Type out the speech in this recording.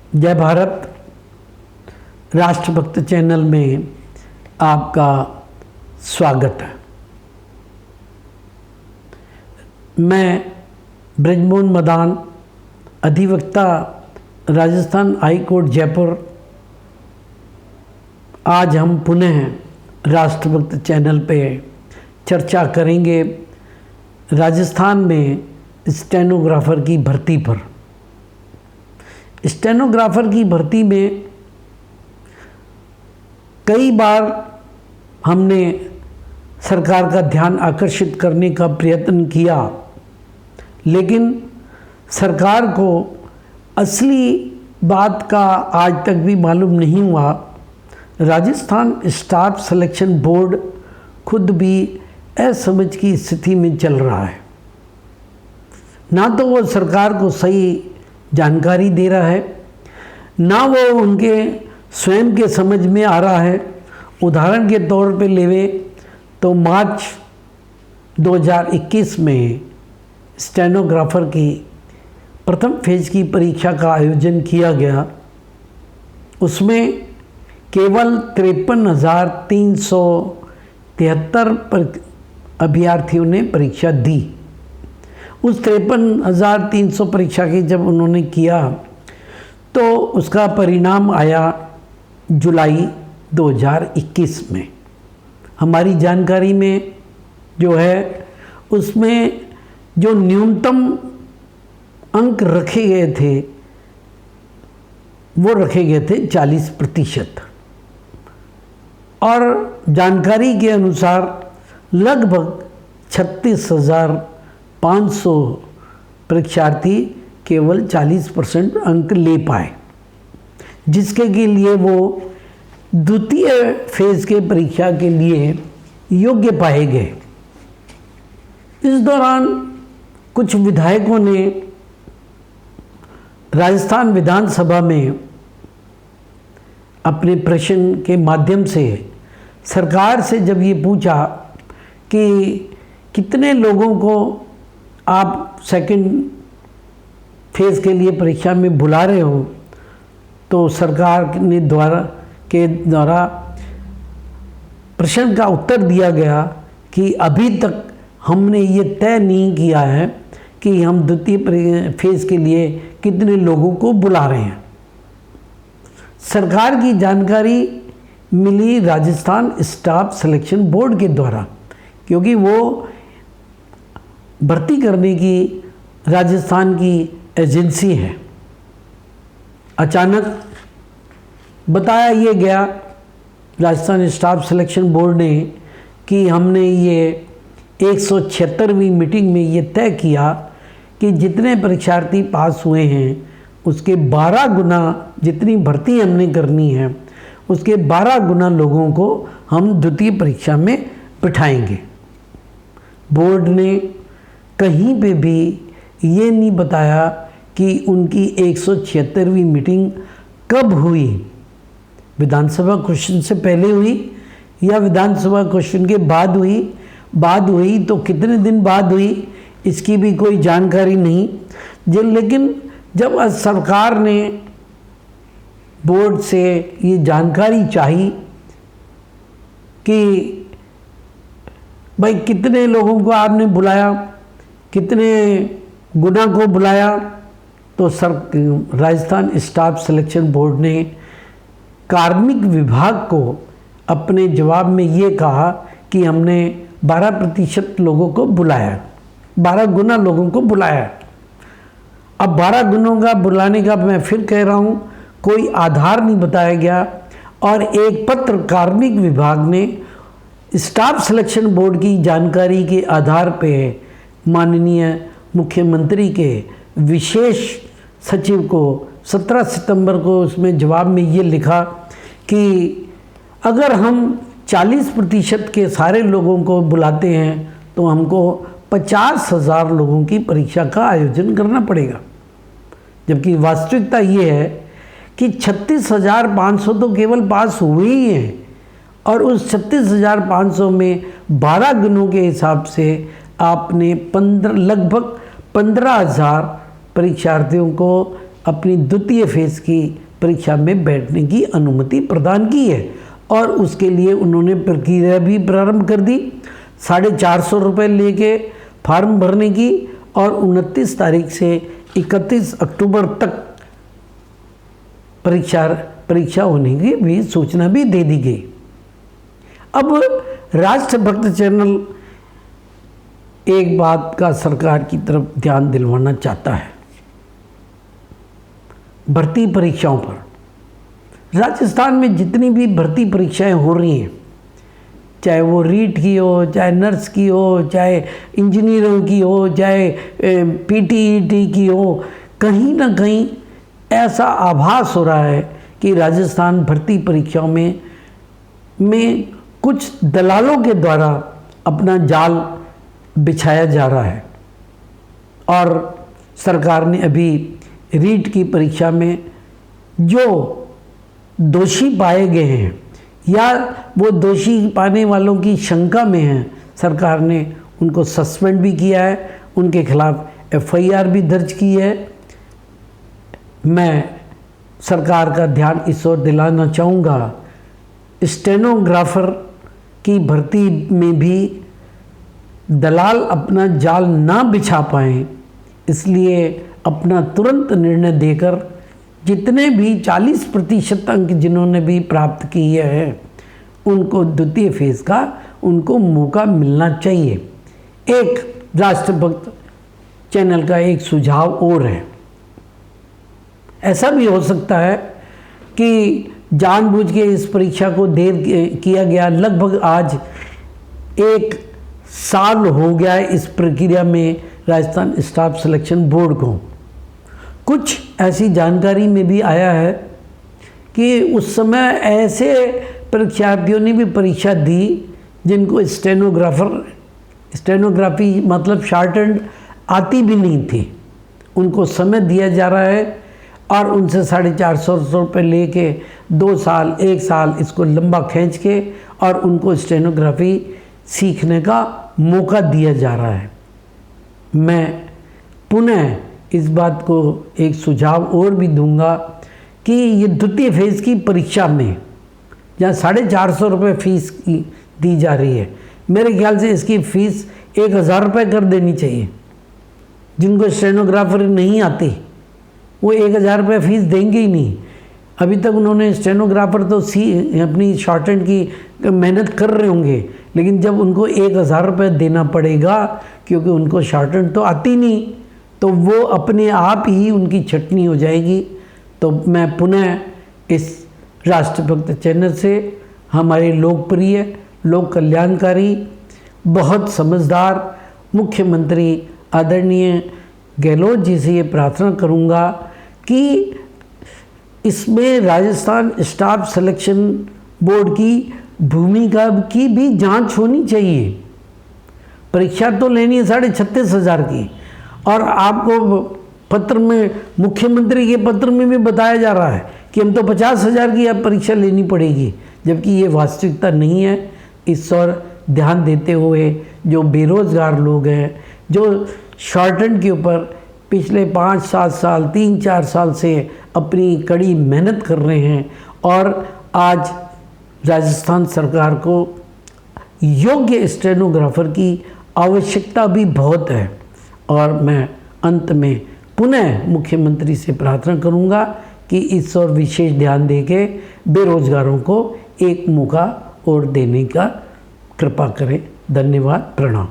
जय भारत। राष्ट्रभक्त चैनल में आपका स्वागत है। मैं ब्रजमोहन मदान, अधिवक्ता, राजस्थान हाई कोर्ट जयपुर। आज हम पुनः राष्ट्रभक्त चैनल पे चर्चा करेंगे राजस्थान में स्टेनोग्राफर की भर्ती पर। स्टेनोग्राफर की भर्ती में कई बार हमने सरकार का ध्यान आकर्षित करने का प्रयत्न किया, लेकिन सरकार को असली बात का आज तक भी मालूम नहीं हुआ। राजस्थान स्टाफ सिलेक्शन बोर्ड खुद भी असमझ की स्थिति में चल रहा है। ना तो वो सरकार को सही जानकारी दे रहा है, ना वो उनके स्वयं के समझ में आ रहा है। उदाहरण के तौर पे लेवे तो मार्च 2021 में स्टेनोग्राफर की प्रथम फेज की परीक्षा का आयोजन किया गया। उसमें केवल 53,373 अभ्यर्थियों ने परीक्षा दी। उस 53,300 परीक्षा की जब उन्होंने किया तो उसका परिणाम आया जुलाई 2021 में। हमारी जानकारी में जो है उसमें जो न्यूनतम अंक रखे गए थे वो रखे गए थे 40%। और जानकारी के अनुसार लगभग 36,500 परीक्षार्थी केवल 40% अंक ले पाए, जिसके के लिए वो द्वितीय फेज के परीक्षा के लिए योग्य पाए गए। इस दौरान कुछ विधायकों ने राजस्थान विधानसभा में अपने प्रश्न के माध्यम से सरकार से जब ये पूछा कि कितने लोगों को आप सेकंड फेज़ के लिए परीक्षा में बुला रहे हो, तो सरकार ने द्वारा प्रश्न का उत्तर दिया गया कि अभी तक हमने ये तय नहीं किया है कि हम द्वितीय फेज़ के लिए कितने लोगों को बुला रहे हैं। सरकार की जानकारी मिली राजस्थान स्टाफ सिलेक्शन बोर्ड के द्वारा, क्योंकि वो भर्ती करने की राजस्थान की एजेंसी है। अचानक बताया ये गया राजस्थान स्टाफ सिलेक्शन बोर्ड ने कि हमने ये 176वीं मीटिंग में ये तय किया कि जितने परीक्षार्थी पास हुए हैं उसके 12 गुना जितनी भर्ती हमने करनी है उसके 12 गुना लोगों को हम द्वितीय परीक्षा में बिठाएंगे। बोर्ड ने कहीं पे भी ये नहीं बताया कि उनकी 176वीं मीटिंग कब हुई, विधानसभा क्वेश्चन से पहले हुई या विधानसभा क्वेश्चन के बाद हुई तो कितने दिन बाद हुई, इसकी भी कोई जानकारी नहीं। लेकिन जब सरकार ने बोर्ड से ये जानकारी चाही कि भाई कितने लोगों को आपने बुलाया, कितने गुना को बुलाया, तो राजस्थान स्टाफ सिलेक्शन बोर्ड ने कार्मिक विभाग को अपने जवाब में ये कहा कि हमने 12% लोगों को बुलाया, 12 गुना लोगों को बुलाया। अब 12 गुनों का बुलाने का मैं फिर कह रहा हूँ, कोई आधार नहीं बताया गया। और एक पत्र कार्मिक विभाग ने स्टाफ सिलेक्शन बोर्ड की जानकारी के आधार पे माननीय मुख्यमंत्री के विशेष सचिव को 17 सितंबर को उसमें जवाब में ये लिखा कि अगर हम 40% के सारे लोगों को बुलाते हैं तो हमको 50,000 लोगों की परीक्षा का आयोजन करना पड़ेगा। जबकि वास्तविकता ये है कि 36,500 तो केवल पास हुए ही हैं, और उस 36,500 में 12 गुणों के हिसाब से आपने लगभग 15,000 परीक्षार्थियों को अपनी द्वितीय फेज की परीक्षा में बैठने की अनुमति प्रदान की है और उसके लिए उन्होंने प्रक्रिया भी प्रारंभ कर दी। 450 रुपये लेके फार्म भरने की और 29 तारीख से 31 अक्टूबर तक परीक्षा होने की भी सूचना भी दे दी गई। अब राष्ट्रभक्त चैनल एक बात का सरकार की तरफ ध्यान दिलवाना चाहता है। भर्ती परीक्षाओं पर राजस्थान में जितनी भी भर्ती परीक्षाएं हो रही हैं, चाहे वो रीट की हो, चाहे नर्स की हो, चाहे इंजीनियरों की हो, चाहे पीटीईटी की हो, कहीं ना कहीं ऐसा आभास हो रहा है कि राजस्थान भर्ती परीक्षाओं में कुछ दलालों के द्वारा अपना जाल बिछाया जा रहा है। और सरकार ने अभी रीट की परीक्षा में जो दोषी पाए गए हैं या वो दोषी पाने वालों की शंका में हैं, सरकार ने उनको सस्पेंड भी किया है, उनके खिलाफ एफआईआर भी दर्ज की है। मैं सरकार का ध्यान इस ओर दिलाना चाहूँगा, स्टेनोग्राफर की भर्ती में भी दलाल अपना जाल ना बिछा पाएँ, इसलिए अपना तुरंत निर्णय देकर जितने भी 40% अंक जिन्होंने भी प्राप्त किए हैं उनको द्वितीय फेज का उनको मौका मिलना चाहिए। एक राष्ट्रभक्त चैनल का एक सुझाव और है, ऐसा भी हो सकता है कि जानबूझ के इस परीक्षा को देर किया गया। लगभग आज 1 साल हो गया है इस प्रक्रिया में राजस्थान स्टाफ सिलेक्शन बोर्ड को। कुछ ऐसी जानकारी में भी आया है कि उस समय ऐसे परीक्षार्थियों ने भी परीक्षा दी जिनको स्टेनोग्राफी मतलब शॉर्ट हैंड आती भी नहीं थी। उनको समय दिया जा रहा है और उनसे 450 रुपये लेके 2 साल 1 साल इसको लंबा खींच के और उनको स्टेनोग्राफी सीखने का मौका दिया जा रहा है। मैं पुनः इस बात को एक सुझाव और भी दूंगा कि ये द्वितीय फेज की परीक्षा में जहाँ 450 रुपये फीस दी जा रही है, मेरे ख्याल से इसकी फ़ीस 1000 रुपये कर देनी चाहिए। जिनको स्टेनोग्राफर नहीं आती वो 1000 रुपये फीस देंगे ही नहीं। अभी तक उन्होंने स्टेनोग्राफर तो अपनी शॉर्ट हैंड की मेहनत कर रहे होंगे, लेकिन जब उनको 1000 रुपये देना पड़ेगा क्योंकि उनको शॉर्ट हैंड तो आती नहीं, तो वो अपने आप ही उनकी छटनी हो जाएगी। तो मैं पुनः इस राष्ट्रभक्त चैनल से हमारे लोकप्रिय लोक कल्याणकारी बहुत समझदार मुख्यमंत्री आदरणीय गहलोत जी से ये प्रार्थना करूँगा कि इसमें राजस्थान स्टाफ सिलेक्शन बोर्ड की भूमिका की भी जांच होनी चाहिए। परीक्षा तो लेनी है 36,500 की और आपको पत्र में मुख्यमंत्री के पत्र में भी बताया जा रहा है कि हम तो 50,000 की अब परीक्षा लेनी पड़ेगी, जबकि ये वास्तविकता नहीं है। इस ओर ध्यान देते हुए जो बेरोज़गार लोग हैं, जो शॉर्ट हैंड के ऊपर पिछले 5-7 साल 3-4 साल से अपनी कड़ी मेहनत कर रहे हैं और आज राजस्थान सरकार को योग्य स्टेनोग्राफर की आवश्यकता भी बहुत है। और मैं अंत में पुनः मुख्यमंत्री से प्रार्थना करूंगा कि इस ओर विशेष ध्यान देके बेरोजगारों को एक मौका और देने का कृपा करें। धन्यवाद, प्रणाम।